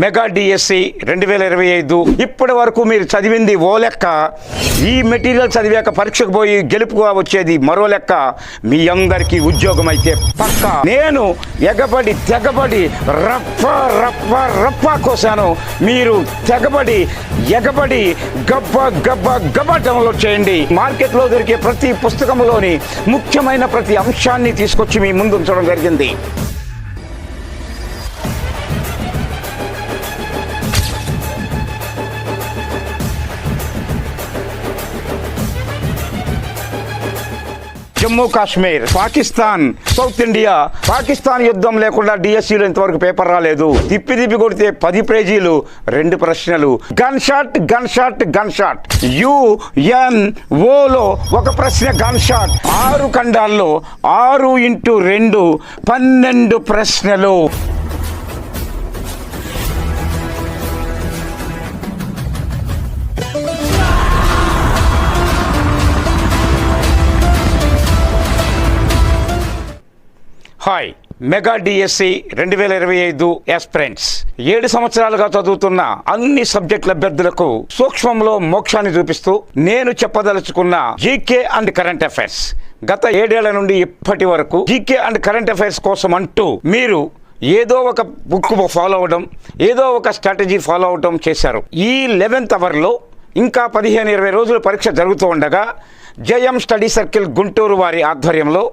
Mega DSC 2025 ఇప్పటి వరకు మీరు చదివింది ఓ లెక్క. ఈ మెటీరియల్ చదివాక పరీక్షకు పోయి గెలుపుగా వచ్చేది మరో లెక్క. మీ అందరికీ ఉద్యోగం అయితే పక్క. నేను ఎగబడి తెగబడి రప్ప రప్ప రప్ప కోసాను. మీరు తెగబడి ఎగబడి గబ్బ గబ్బ గబ్బ డౌన్లోడ్ చేయండి. మార్కెట్లో దొరికే ప్రతి పుస్తకంలోని ముఖ్యమైన ప్రతి అంశాన్ని తీసుకొచ్చి మీ ముందు ఉంచడం జరిగింది. Jammu Kashmir, Pakistan, south India. పాకిస్తాన్ యుద్ధం లేకుండా డిఎస్సిలో ఇంతవరకు పేపర్ రాలేదు. తిప్పి కొడితే 10 పేజీలు 2 ప్రశ్నలు. Gun shot gun shot gun shot. UNOలో ఒక ప్రశ్న గన్ షాట్. 6 ఖండాల్లో 6x2 12 ప్రశ్నలు. Hi, mega DSC 2025 aspirants. 7 సంవత్సరాలుగా చదువుతున్న అన్ని సబ్జెక్టుల అభ్యర్థులకు సూక్ష్మంలో మోక్షాన్ని చూపిస్తూ నేను చెప్పదలుచుకున్న జీకే అండ్ కరెంట్ అఫైర్స్. గత 7 ఏళ్ల నుండి ఇప్పటి వరకు జీకే అండ్ కరెంట్ అఫైర్స్ కోసం అంటూ మీరు ఏదో ఒక బుక్ ఫాలో అవడం, ఏదో ఒక స్ట్రాటజీ ఫాలో అవడం చేశారు. ఈ 11th అవర్లో ఇంకా 15-20 రోజులు పరీక్ష జరుగుతూ ఉండగా జయం స్టడీ సర్కిల్ గుంటూరు వారి ఆధ్వర్యంలో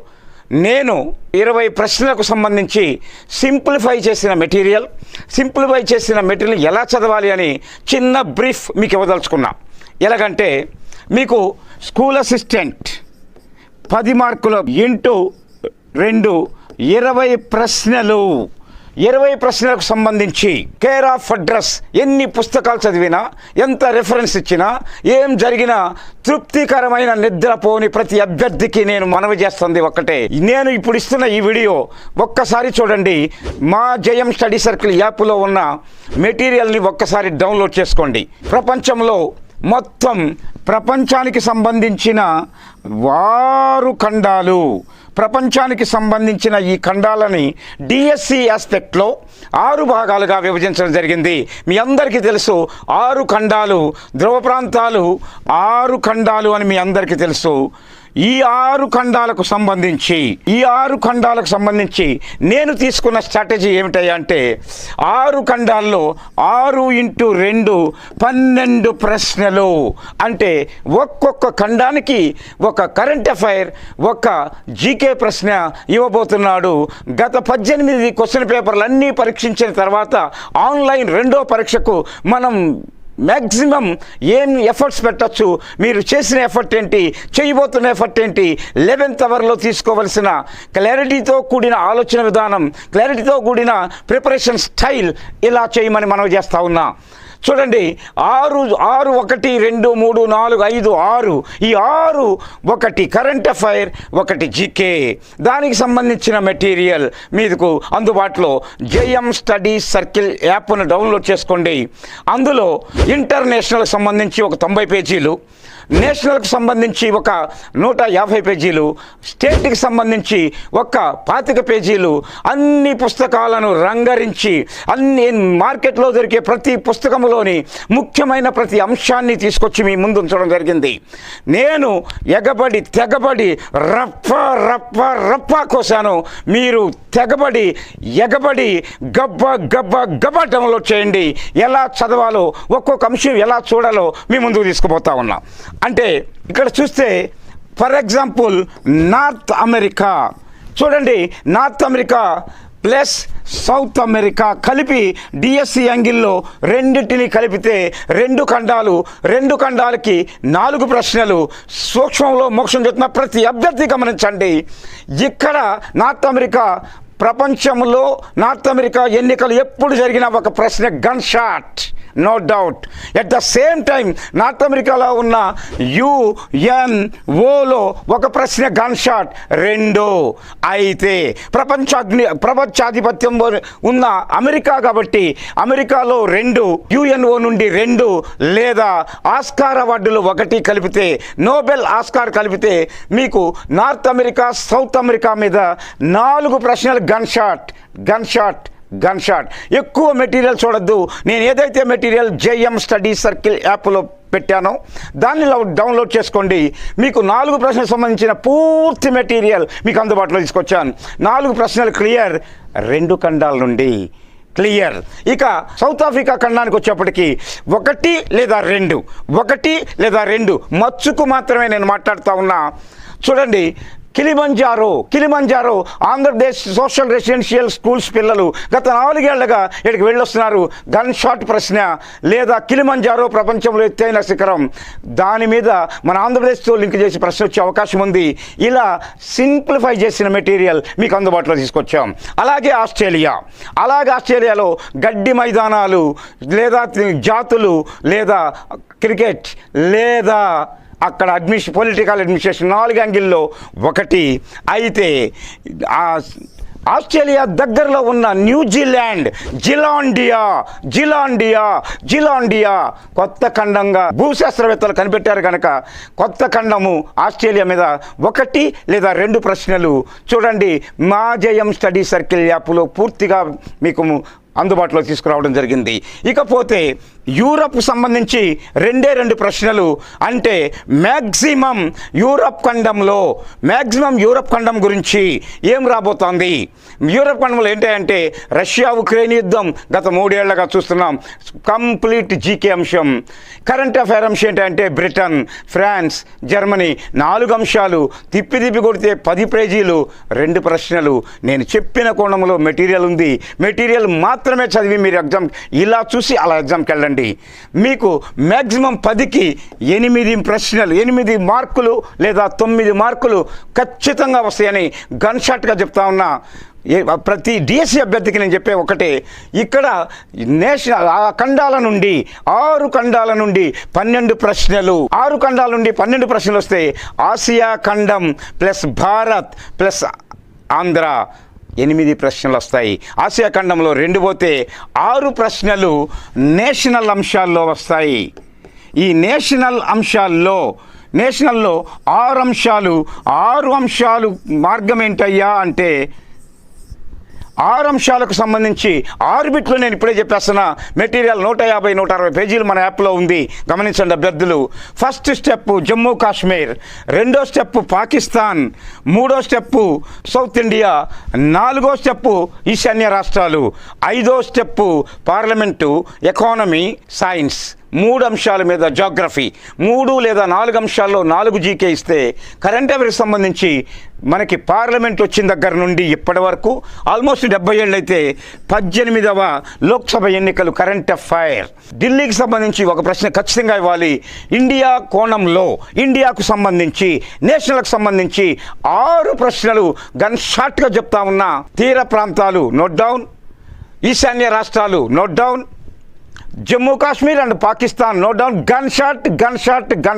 నేను 20 ప్రశ్నలకు సంబంధించి సింప్లిఫై చేసిన మెటీరియల్ ఎలా చదవాలి అని చిన్న బ్రీఫ్ మీకు ఇవ్వదలుచుకున్నా. ఎలాగంటే మీకు స్కూల్ అసిస్టెంట్ 10 మార్కులు × 2 20 ప్రశ్నలు. 20 ప్రశ్నలకు సంబంధించి కేర్ ఆఫ్ అడ్రస్. ఎన్ని పుస్తకాలు చదివినా, ఎంత రెఫరెన్స్ ఇచ్చినా, ఏం జరిగినా తృప్తికరమైన నిద్రపోని ప్రతి అభ్యర్థికి నేను మనవి చేస్తుంది ఒక్కటే. నేను ఇప్పుడు ఇస్తున్న ఈ వీడియో ఒక్కసారి చూడండి. మా జయం స్టడీ సర్కిల్ యాప్లో ఉన్న మెటీరియల్ని ఒక్కసారి డౌన్లోడ్ చేసుకోండి. ప్రపంచంలో మొత్తం ప్రపంచానికి సంబంధించిన 6 ఖండాలు, ప్రపంచానికి సంబంధించిన ఈ ఖండాలని డిఎస్సి ఆస్పెక్ట్లో 6 భాగాలుగా విభజించడం జరిగింది. మీ అందరికీ తెలుసు 6 ఖండాలు, ధ్రువ ప్రాంతాలు 6 ఖండాలు అని మీ అందరికీ తెలుసు. ఈ 6 ఖండాలకు సంబంధించి నేను తీసుకున్న స్ట్రాటజీ ఏమిటంటే 6 ఖండాల్లో 6x2 12 ప్రశ్నలు. అంటే ఒక్కొక్క ఖండానికి ఒక కరెంట్ అఫైర్, ఒక జీకే ప్రశ్న ఇవ్వబోతున్నాడు. గత 18 క్వశ్చన్ పేపర్లు అన్నీ పరీక్షించిన తర్వాత ఆన్లైన్ 2వ పరీక్షకు మనం మ్యాక్సిమం ఏం ఎఫర్ట్స్ పెట్టచ్చు, మీరు చేసిన ఎఫర్ట్ ఏంటి, చేయబోతున్న ఎఫర్ట్ ఏంటి, 11th అవర్లో తీసుకోవలసిన క్లారిటీతో కూడిన ఆలోచన విధానం, క్లారిటీతో కూడిన ప్రిపరేషన్ స్టైల్ ఇలా చేయమని మనం చేస్తూ ఉన్నా. చూడండి, 6 1 2 3 4 5 6. ఈ 6 ఒకటి కరెంట్ అఫైర్, ఒకటి జీకే. దానికి సంబంధించిన మెటీరియల్ మీకు అందుబాటులో జయం స్టడీ సర్కిల్ యాప్ను డౌన్లోడ్ చేసుకోండి. అందులో ఇంటర్నేషనల్కి సంబంధించి ఒక 90 పేజీలు, నేషనల్కి సంబంధించి ఒక 150 పేజీలు, స్టేట్కి సంబంధించి ఒక 25 పేజీలు, అన్ని పుస్తకాలను రంగరించి అన్ని మార్కెట్లో దొరికే ప్రతి పుస్తకంలోని ముఖ్యమైన ప్రతి అంశాన్ని తీసుకొచ్చి మీ ముందు ఉంచడం జరిగింది. నేను ఎగబడి తెగబడి రప్ప రప్ప రప్ప కోసాను. మీరు తెగబడి ఎగబడి గబ్బ గబ్బ గబ్బ డౌన్లోడ్ చేయండి. ఎలా చదవాలో, ఒక్కొక్క అంశం ఎలా చూడాలో మీ ముందుకు తీసుకుపోతా ఉన్నా. అంటే ఇక్కడ చూస్తే ఫర్ ఎగ్జాంపుల్ నార్త్ అమెరికా చూడండి. North America plus south America కలిపి డిఎస్సి యాంగిల్లో రెండింటిని కలిపితే 2 ఖండాలు, 2 ఖండాలకి 4 ప్రశ్నలు. సూక్ష్మంలో మోక్షం చెప్తున్న ప్రతి అభ్యర్థి గమనించండి. ఇక్కడ నార్త్ అమెరికా, ప్రపంచంలో నార్త్ అమెరికా ఎన్నికలు ఎప్పుడు జరిగిన ఒక ప్రశ్న gun shot, no doubt. At the same time north అమెరికాలో ఉన్న UNOలో ఒక ప్రశ్న గన్ షాట్ 2. అయితే ప్రపంచాధిపత్యం ఉన్న అమెరికా కాబట్టి అమెరికాలో 2, UNO నుండి 2 లేదా ఆస్కార్ అవార్డులు 1 కలిపితే, నోబెల్ ఆస్కార్ కలిపితే మీకు నార్త్ అమెరికా, సౌత్ అమెరికా మీద 4 ప్రశ్నలు గన్ షాట్ గన్ షాట్. ఎక్కువ మెటీరియల్ చూడొద్దు. నేను ఏదైతే మెటీరియల్ జేఎం స్టడీ సర్కిల్ యాప్లో పెట్టానో దాన్ని డౌన్లోడ్ చేసుకోండి. మీకు 4 ప్రశ్నలకు సంబంధించిన పూర్తి మెటీరియల్ మీకు అందుబాటులో తీసుకొచ్చాను. 4 ప్రశ్నలు క్లియర్, 2 ఖండాల నుండి క్లియర్. ఇక సౌత్ ఆఫ్రికా ఖండానికి వచ్చేప్పటికి 1 లేదా 2 మచ్చుకు మాత్రమే నేను మాట్లాడుతూ ఉన్నా. చూడండి, Kilimanjaro Andhra Pradesh social residential schools పిల్లలు గత 4 ఏళ్లుగా ఇక్కడికి వెళ్ళొస్తున్నారు. గన్ షాట్ ప్రశ్న లేదా కిలిమంజారో ప్రపంచంలో ఎత్తైన శిఖరం, దాని మీద మన ఆంధ్రప్రదేశ్తో లింక్ చేసి ప్రశ్న వచ్చే అవకాశం ఉంది. ఇలా సింప్లిఫై చేసిన మెటీరియల్ మీకు అందుబాటులో తీసుకొచ్చాం. అలాగే ఆస్ట్రేలియాలో గడ్డి మైదానాలు లేదా జాతులు లేదా క్రికెట్ లేదా అక్కడ పొలిటికల్ అడ్మినిస్ట్రేషన్ 4 యాంగిల్లో 1. అయితే ఆస్ట్రేలియా దగ్గరలో ఉన్న న్యూజిలాండ్ జిలాండియా కొత్త ఖండంగా భూశాస్త్రవేత్తలు కనిపెట్టారు కనుక కొత్త ఖండము ఆస్ట్రేలియా మీద 1 లేదా 2 ప్రశ్నలు చూడండి. మా జయం స్టడీ సర్కిల్ యాప్లో పూర్తిగా మీకు అందుబాటులో తీసుకురావడం జరిగింది. ఇకపోతే యూరప్ సంబంధించి 2 ప్రశ్నలు. అంటే మ్యాక్సిమం యూరప్ ఖండం గురించి ఏం రాబోతోంది. యూరప్ ఖండంలో ఏంటంటే రష్యా ఉక్రెయిన్ యుద్ధం గత 3 ఏళ్లుగా చూస్తున్నాం. కంప్లీట్ జీకే అంశం. కరెంట్ అఫైర్ అంశం ఏంటంటే బ్రిటన్, ఫ్రాన్స్, జర్మనీ 4 అంశాలు. తిప్పి కొడితే 10 పేజీలు, 2 ప్రశ్నలు. నేను చెప్పిన కోణంలో మెటీరియల్ ఉంది. మెటీరియల్ మాత్రమే చదివి మీరు ఎగ్జామ్ ఇలా చూసి అలా ఎగ్జామ్కి వెళ్ళండి. మీకు మ్యాక్సిమం 10కి 8 ప్రశ్నలు, 8 మార్కులు లేదా 9 మార్కులు ఖచ్చితంగా వస్తాయని గన్ షాట్గా చెప్తా ఉన్నా. ప్రతి డిఎస్సి అభ్యర్థికి నేను చెప్పే ఒకటే, ఇక్కడ నేషనల్ 6 ఖండాల నుండి 12 ప్రశ్నలు, 6 ఖండాల నుండి 12 ప్రశ్నలు వస్తాయి. ఆసియా ఖండం ప్లస్ భారత్ ప్లస్ ఆంధ్ర 8 ప్రశ్నలు వస్తాయి. ఆసియా ఖండంలో 2 పోతే 6 ప్రశ్నలు నేషనల్ అంశాల్లో వస్తాయి. ఈ నేషనల్లో 6 అంశాలు మార్గం ఏంటయ్యా అంటే 6 అంశాలకు సంబంధించి 6 బిట్లు నేను ఇప్పుడే చెప్పేస్తున్నా. మెటీరియల్ 150-160 పేజీలు మన యాప్లో ఉంది, గమనించండి అభ్యర్థులు. ఫస్ట్ స్టెప్ జమ్మూ కాశ్మీర్, 2వ స్టెప్ పాకిస్తాన్, 3వ స్టెప్ సౌత్ ఇండియా, 4వ స్టెప్ ఈశాన్య రాష్ట్రాలు, 5వ స్టెప్ పార్లమెంటు, ఎకానమీ, సైన్స్. 3 అంశాల మీద జాగ్రఫీ. 3 లేదా 4 అంశాల్లో 4 జీకే ఇస్తే కరెంట్ అఫైర్కి సంబంధించి మనకి పార్లమెంట్ వచ్చిన దగ్గర నుండి ఇప్పటి వరకు ఆల్మోస్ట్ 70 ఏళ్ళు అయితే 18వ లోక్సభ ఎన్నికలు కరెంట్ అఫైర్. ఢిల్లీకి సంబంధించి ఒక ప్రశ్న ఖచ్చితంగా ఇవ్వాలి. ఇండియా కోణంలో ఇండియాకు సంబంధించి నేషనల్కి సంబంధించి 6 ప్రశ్నలు గన్ షాట్గా చెప్తా ఉన్నా. తీర ప్రాంతాలు నోట్ డౌన్, ఈశాన్య రాష్ట్రాలు note down, Jammu Kashmir and Pakistan note down. Gun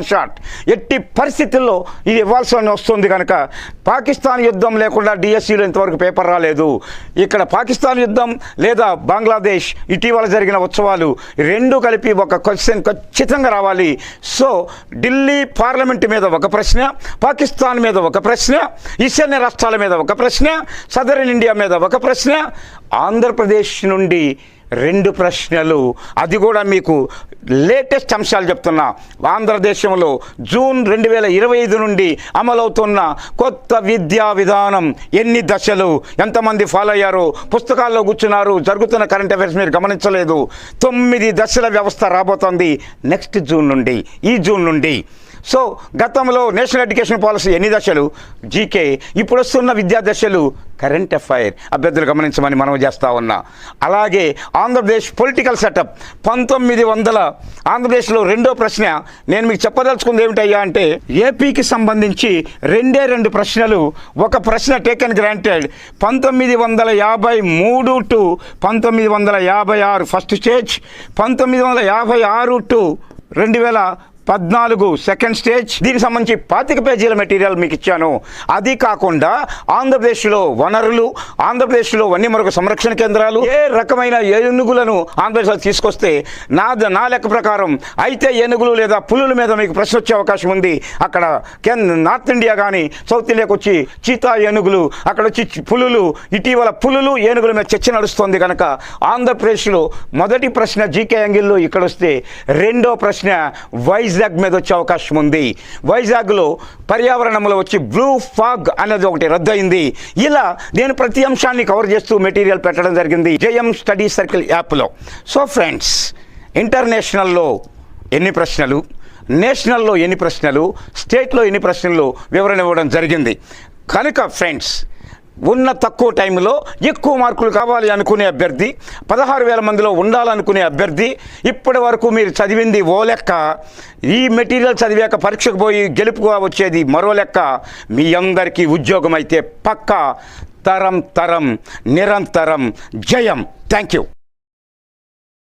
shot ఎట్టి పరిస్థితుల్లో ఇది ఇవ్వాల్సి వస్తుంది కనుక పాకిస్తాన్ యుద్ధం లేకుండా డిఎస్సిలో ఇంతవరకు పేపర్ రాలేదు. ఇక్కడ పాకిస్తాన్ యుద్ధం లేదా బంగ్లాదేశ్ ఇటీవల జరిగిన ఉత్సవాలు 2 కలిపి ఒక క్వశ్చన్ ఖచ్చితంగా రావాలి. సో ఢిల్లీ పార్లమెంటు మీద 1 ప్రశ్న, పాకిస్తాన్ మీద 1 ప్రశ్న, ఈశాన్య రాష్ట్రాల మీద 1 ప్రశ్న, సదరన్ ఇండియా మీద 1 ప్రశ్న, ఆంధ్రప్రదేశ్ నుండి 2 ప్రశ్నలు. అది కూడా మీకు లేటెస్ట్ అంశాలు చెప్తున్నా. ఆంధ్రదేశంలో జూన్ 2025 నుండి అమలవుతున్న కొత్త విద్యా విధానం ఎన్ని దశలు, ఎంతమంది ఫాలో అయ్యారో పుస్తకాల్లో కూర్చున్నారు. జరుగుతున్న కరెంట్ అఫైర్స్ మీరు గమనించలేదు. 9 దశల వ్యవస్థ రాబోతోంది నెక్స్ట్ ఈ జూన్ నుండి. సో గతంలో నేషనల్ ఎడ్యుకేషన్ పాలసీ ఎన్ని దశలు జీకే, ఇప్పుడు వస్తున్న విద్యా దశలు కరెంట్ అఫైర్ అభ్యర్థులు గమనించమని మనం చేస్తూ ఉన్నా. అలాగే ఆంధ్రప్రదేశ్ పొలిటికల్ సెటప్ 1900 ఆంధ్రప్రదేశ్లో 2వ ప్రశ్న నేను మీకు చెప్పదలుచుకుంది ఏమిటయ్యా అంటే ఏపీకి సంబంధించి 2 ప్రశ్నలు. ఒక ప్రశ్న taken granted 1953 to 1956 first stage, 1956 to 14 second stage. దీనికి సంబంధించి 25 పేజీల మెటీరియల్ మీకు ఇచ్చాను. అది కాకుండా ఆంధ్రప్రదేశ్లో వనరులు, ఆంధ్రప్రదేశ్లో వన్యమృగ సంరక్షణ కేంద్రాలు, ఏ రకమైన ఏనుగులను ఆంధ్రప్రదేశ్లో తీసుకొస్తే నా లెక్క ప్రకారం అయితే ఏనుగులు లేదా పులుల మీద మీకు ప్రశ్న వచ్చే అవకాశం ఉంది. అక్కడ నార్త్ ఇండియా కానీ సౌత్ ఇండియాకి వచ్చి చీతా ఏనుగులు, అక్కడ వచ్చి పులులు, ఇటీవల పులులు ఏనుగుల మీద చర్చ నడుస్తుంది కనుక ఆంధ్రప్రదేశ్లో మొదటి ప్రశ్న జీకే యాంగిల్లో ఇక్కడ వస్తే, రెండో ప్రశ్న వైజాగ్ మీద వచ్చే అవకాశం ఉంది. వైజాగ్లో పర్యావరణంలో వచ్చి బ్లూ ఫాగ్ అనేది ఒకటి రద్దయింది. ఇలా నేను ప్రతి అంశాన్ని కవర్ చేస్తూ మెటీరియల్ పెట్టడం జరిగింది జేఎం స్టడీ సర్కిల్ యాప్లో. సో ఫ్రెండ్స్, ఇంటర్నేషనల్లో ఎన్ని ప్రశ్నలు, నేషనల్లో ఎన్ని ప్రశ్నలు, స్టేట్లో ఎన్ని ప్రశ్నలు వివరణ ఇవ్వడం జరిగింది. కనుక ఫ్రెండ్స్, ఉన్న తక్కువ టైంలో ఎక్కువ మార్కులు కావాలి అనుకునే అభ్యర్థి, 16,000 మందిలో ఉండాలనుకునే అభ్యర్థి, ఇప్పటి వరకు మీరు చదివింది ఓ లెక్క, ఈ మెటీరియల్ చదివాక పరీక్షకు పోయి గెలుపుగా వచ్చేది మరో లెక్క. మీ అందరికీ ఉద్యోగం అయితే పక్కా, తరం నిరంతరం జయం. Thank you.